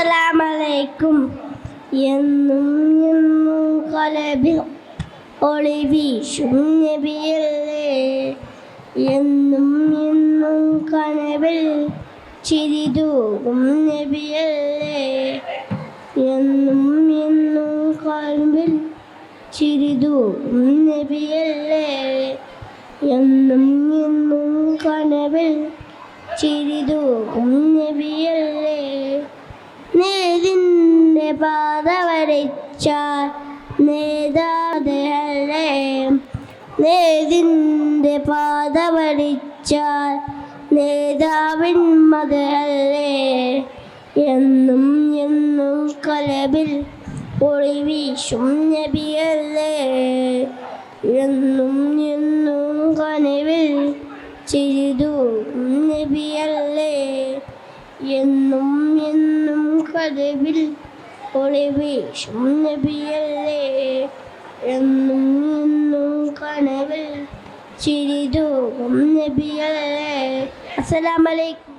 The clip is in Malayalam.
അസ്സലാമലൈക്കും. എന്നും എന്നും കലബിൽ ഒളിവീശും നബിയല്ലേ, എന്നും എന്നും കനവിൽ ചിരിതൂകും നബിയല്ലേ, എന്നും എന്നും കൽബിൽ ചിരിതൂകും നബിയല്ലേ, എന്നും എന്നും കനവിൽ ചിരിതൂകും നബിയല്ലേ. നേരിൻ്റെ പാത വരച്ചാൽ നേതാതല്ലേ, നേരിൻ്റെ പാത വരച്ചാൽ നേതാവിൻ മതല്ലേ, എന്നും എന്നും കലബിൽ ഒളിവീശും നബിയല്ലേ, എന്നും എന്നും കനവിൽ ചിരിതൂകും നബിയല്ലേ, എന്നും എന്നും കലബിൽ ഒളിവീശും നബിയല്ലേ, എന്നും എന്നും കനവിൽ ചിരിതൂകും നബിയല്ലേ. അസ്സലാമു അലൈക്കും.